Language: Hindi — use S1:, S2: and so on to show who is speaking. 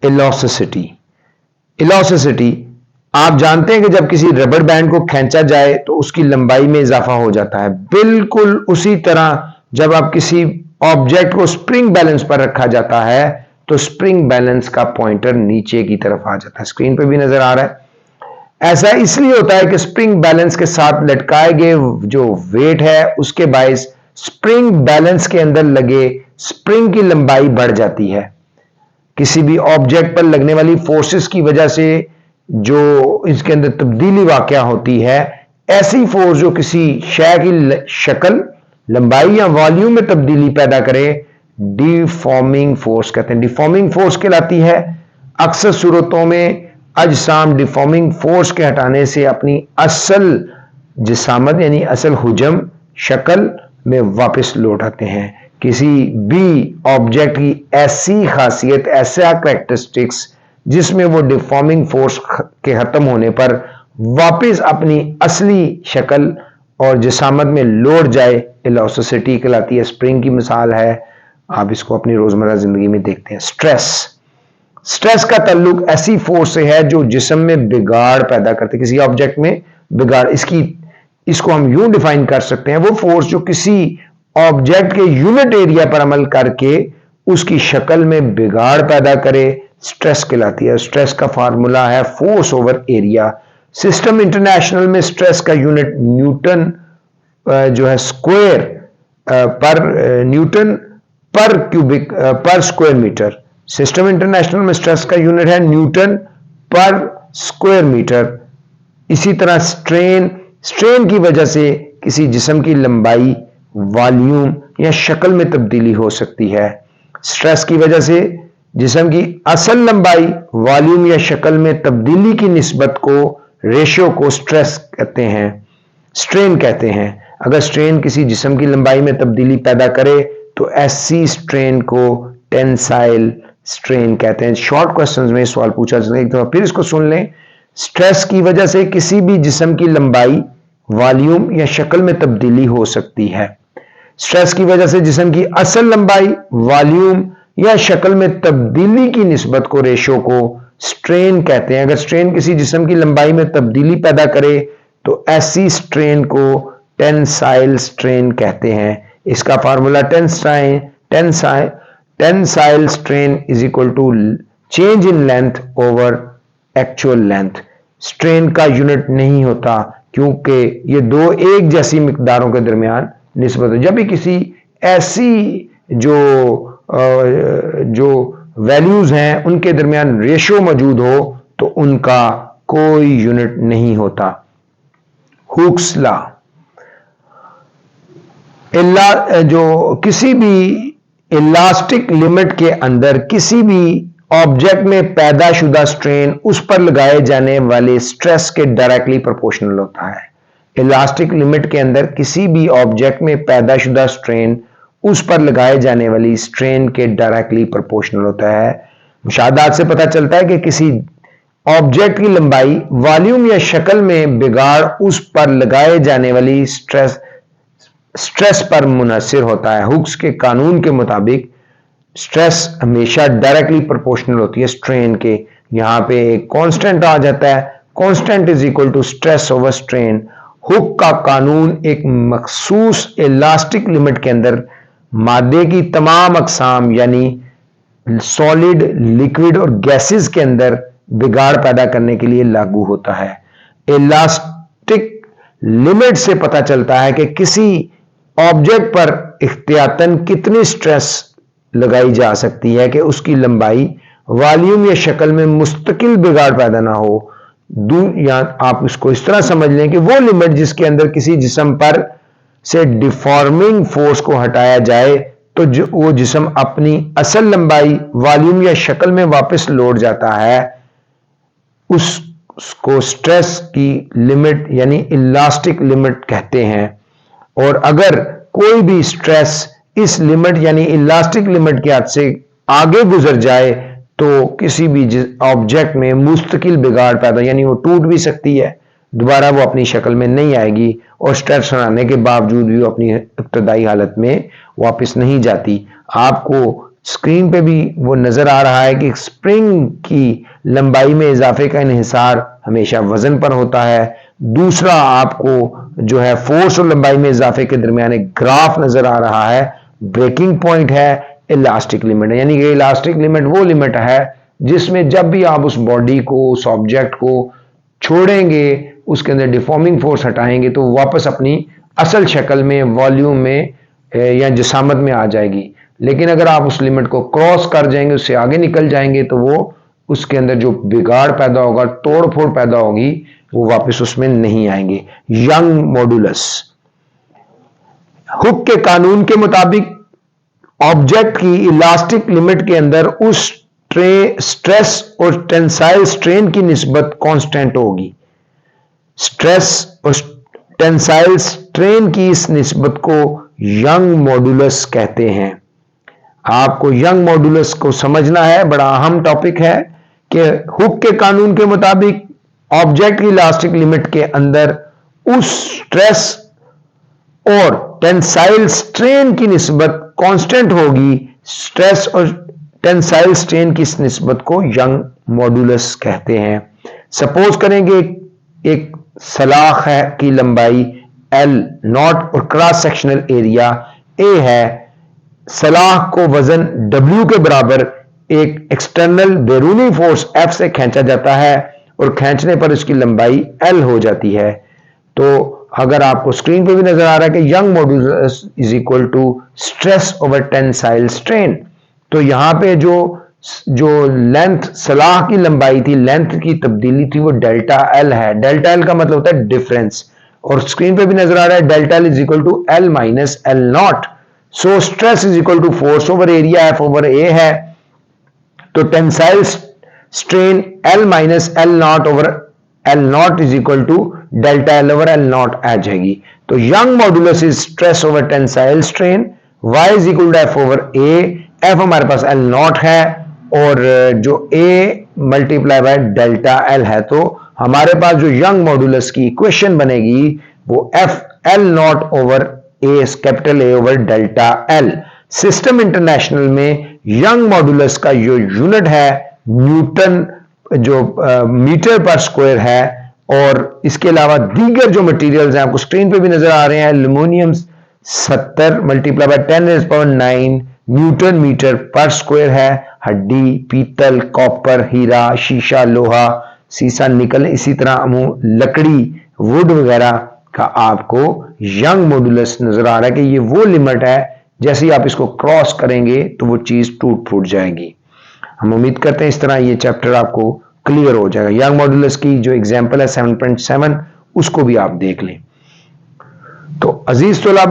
S1: इलास्टिसिटी। इलास्टिसिटी, आप जानते हैं कि जब किसी रबर बैंड को खींचा जाए तो उसकी लंबाई में इजाफा हो जाता है। बिल्कुल उसी तरह जब आप किसी ऑब्जेक्ट को स्प्रिंग बैलेंस पर रखा जाता है तो स्प्रिंग बैलेंस का पॉइंटर नीचे की तरफ आ जाता है। स्क्रीन पे भी नजर आ रहा है। ऐसा इसलिए होता है कि स्प्रिंग बैलेंस के साथ लटकाए गए जो वेट है उसके बायस स्प्रिंग बैलेंस के अंदर लगे स्प्रिंग की लंबाई बढ़ जाती है। किसी भी ऑब्जेक्ट पर लगने वाली फोर्सेस की वजह से जो इसके अंदर तब्दीली वाकया होती है, ऐसी फोर्स जो किसी शय की शक्ल, लंबाई या वॉल्यूम में तब्दीली पैदा करे, डिफॉर्मिंग फोर्स कहते हैं। डिफॉर्मिंग फोर्स कहलाती है। अक्सर सूरतों में अजसाम डिफॉर्मिंग फोर्स के हटाने से अपनी असल जिसामत यानी असल हुजम शक्ल में वापस लौट आते हैं। किसी भी ऑब्जेक्ट की ऐसी खासियत, ऐसा कैरेक्टरिस्टिक्स जिसमें वो डिफॉर्मिंग फोर्स के खत्म होने पर वापस अपनी असली शक्ल और जिसामत में लौट जाए, इलास्टिसिटी कहलाती है। स्प्रिंग की मिसाल है, आप इसको अपनी रोजमर्रा जिंदगी में देखते हैं। स्ट्रेस, स्ट्रेस का ताल्लुक ऐसी फोर्स से है जो जिस्म में बिगाड़ पैदा करते, किसी ऑब्जेक्ट में बिगाड़। इसको हम यूं डिफाइन कर सकते हैं, वो फोर्स जो किसी ऑब्जेक्ट के यूनिट एरिया पर अमल करके उसकी शक्ल में बिगाड़ पैदा करे, स्ट्रेस कहलाती है। स्ट्रेस का फार्मूला है force over area. System international में स्ट्रेस का यूनिट न्यूटन जो है स्क्वायर पर न्यूटन पर क्यूबिक पर स्क्वायर मीटर। सिस्टम इंटरनेशनल में स्ट्रेस का यूनिट है न्यूटन पर स्क्वायर मीटर। इसी तरह स्ट्रेन, स्ट्रेन की वजह से किसी जिस्म की लंबाई, वॉल्यूम या शक्ल में तब्दीली हो सकती है। स्ट्रेस की वजह से जिस्म की असल लंबाई, वॉल्यूम या शक्ल में तब्दीली की निस्बत को, रेशियो को स्ट्रेस कहते हैं, स्ट्रेन कहते हैं। अगर स्ट्रेन किसी जिस्म की लंबाई में तब्दीली पैदा करे तो ऐसी स्ट्रेन को टेंसाइल स्ट्रेन कहते हैं। शॉर्ट क्वेश्चंस में सवाल पूछा जाता है, एक दफा फिर इसको सुन लें। स्ट्रेस की वजह से किसी भी जिस्म की लंबाई, वॉल्यूम या शक्ल में तब्दीली हो सकती है। स्ट्रेस की वजह से जिस्म की असल लंबाई, वॉल्यूम या शक्ल में तब्दीली की निस्बत को, रेशो को स्ट्रेन कहते हैं। अगर स्ट्रेन किसी जिस्म की लंबाई में तब्दीली पैदा करे तो ऐसी स्ट्रेन को टेंसाइल स्ट्रेन कहते हैं। इसका formula tensile strain is equal to change in length over actual length. Strain का यूनिट नहीं होता क्योंकि ये दो एक जैसी मिकदारों के दरमियान निस्बत हो। जब भी किसी ऐसी जो वैल्यूज हैं उनके दरमियान रेशो मौजूद हो तो उनका कोई यूनिट नहीं होता। हुक्स लॉ, जो किसी भी इलास्टिक लिमिट के अंदर किसी भी ऑब्जेक्ट में पैदाशुदा स्ट्रेन उस पर लगाए जाने वाले स्ट्रेस के डायरेक्टली प्रोपोर्शनल होता है। इलास्टिक लिमिट के अंदर किसी भी ऑब्जेक्ट में पैदाशुदा स्ट्रेन उस पर लगाए जाने वाली स्ट्रेन के डायरेक्टली प्रोपोर्शनल होता है। मुशाहदात से पता चलता है कि किसी ऑब्जेक्ट की लंबाई, वॉल्यूम या शक्ल में बिगाड़ उस पर लगाए जाने वाली स्ट्रेस पर मुनहसिर होता है। हुक्स के कानून के मुताबिक स्ट्रेस हमेशा डायरेक्टली प्रोपोर्शनल होती है स्ट्रेन के। यहां पे एक कांस्टेंट आ जाता है, constant is equal to stress over strain. Hooke का कानून एक मखसूस इलास्टिक लिमिट के अंदर मादे की तमाम अकसाम यानी सॉलिड, लिक्विड और गैसेस के अंदर बिगाड़ पैदा करने के लिए लागू होता है। इलास्टिक लिमिट से पता चलता है कि किसी ऑब्जेक्ट पर इख्तियातन कितनी स्ट्रेस लगाई जा सकती है कि उसकी लंबाई, वॉल्यूम या शक्ल में मुस्तकिल बिगाड़ पैदा ना हो। या आप इसको इस तरह समझ लें कि वो लिमिट जिसके अंदर किसी जिस्म पर से डिफॉर्मिंग फोर्स को हटाया जाए तो वो जिस्म अपनी असल लंबाई, वॉल्यूम या शक्ल में वापस लौट जाता है, उसको स्ट्रेस की लिमिट यानी इलास्टिक लिमिट कहते हैं। और अगर कोई भी स्ट्रेस इस लिमिट यानी इलास्टिक लिमिट के हद से आगे गुजर जाए तो किसी भी ऑब्जेक्ट में मुस्तकिल बिगाड़ पैदा, यानी वो टूट भी सकती है, दोबारा वो अपनी शक्ल में नहीं आएगी और स्ट्रेस हटाने के बावजूद भी वो अपनी इब्तदाई हालत में वापस नहीं जाती। आपको स्क्रीन पे भी वो नजर आ रहा है कि स्प्रिंग की लंबाई में इजाफे का इन्हिसार हमेशा वजन पर होता है। दूसरा आपको जो है फोर्स और लंबाई में इजाफे के दरमियान एक ग्राफ नजर आ रहा है, ब्रेकिंग पॉइंट है, इलास्टिक लिमिट है। यानी कि इलास्टिक लिमिट वो लिमिट है जिसमें जब भी आप उस बॉडी को, उस ऑब्जेक्ट को छोड़ेंगे, उसके अंदर डिफॉर्मिंग फोर्स हटाएंगे तो वापस अपनी असल शक्ल में, वॉल्यूम में या जिसामत में आ जाएगी। लेकिन अगर आप उस लिमिट को क्रॉस कर जाएंगे, उससे आगे निकल जाएंगे, तो वो उसके अंदर जो बिगाड़ पैदा होगा, तोड़ फोड़ पैदा होगी, वो वापस उसमें नहीं आएंगे। यंग मॉडुलस, हुक के कानून के मुताबिक ऑब्जेक्ट की इलास्टिक लिमिट के अंदर उस स्ट्रेस और टेंसाइल स्ट्रेन की निस्बत कांस्टेंट होगी। स्ट्रेस और टेंसाइल स्ट्रेन की इस निस्बत को यंग मॉडुलस कहते हैं। आपको यंग मॉडुलस को समझना है, बड़ा अहम टॉपिक है कि हुक के कानून के मुताबिक ऑब्जेक्ट की इलास्टिक लिमिट के अंदर उस स्ट्रेस और टेंसाइल स्ट्रेन की निस्बत कांस्टेंट होगी। स्ट्रेस और टेंसाइल स्ट्रेन की इस निस्बत को यंग मॉडुलस कहते हैं। सपोज करेंगे एक सलाख है की लंबाई L नॉट और क्रॉस सेक्शनल एरिया A है। सलाख को वजन W के बराबर एक एक्सटर्नल बैरूनी फोर्स F से खींचा जाता है और खींचने पर इसकी लंबाई L हो जाती है। तो अगर आपको स्क्रीन पे भी नजर आ रहा है कि Young modulus is equal to stress over tensile strain, तो यहां पे जो लेंथ, सलाह की लंबाई थी, लेंथ की तब्दीली थी, वो डेल्टा L है। डेल्टा L का मतलब होता है डिफरेंस, और स्क्रीन पे भी नजर आ रहा है delta L is equal to L minus L naught. So stress is equal to force over area, F over A है। तो tensile strain L minus L naught over L naught is equal to delta L over L naught आ जाएगी। तो Young modulus is stress over tensile strain, Y is equal to F over A। F हमारे पास L नॉट है और जो A multiply by delta L है। तो हमारे पास जो यंग मॉडुलस की इक्वेशन बनेगी वो F L naught over A, capital A over delta L। System international में यंग मॉडुलस का जो यूनिट है न्यूटन, जो मीटर पर स्क्वायर है। और इसके अलावा दीगर जो मटेरियल्स हैं आपको स्क्रीन पे भी नजर आ रहे हैं, aluminium 70 multiply by 10⁹ newton metre per square है। हड्डी, पीतल, कॉपर, हीरा, शीशा, लोहा, सीसा, निकल, इसी तरह लकड़ी, वुड वगैरह का आपको यंग मॉडुलस नजर आ रहा है कि ये वो लिमिट है, जैसे ही आप इसको क्रॉस करेंगे तो वो चीज टूट फूट जाएगी। हम उम्मीद करते हैं इस तरह ये चैप्टर आपको क्लियर हो जाएगा। यंग मॉडुलस की जो एग्जांपल है 7.7, उसको भी आप देख लें। तो अजीज तलबा,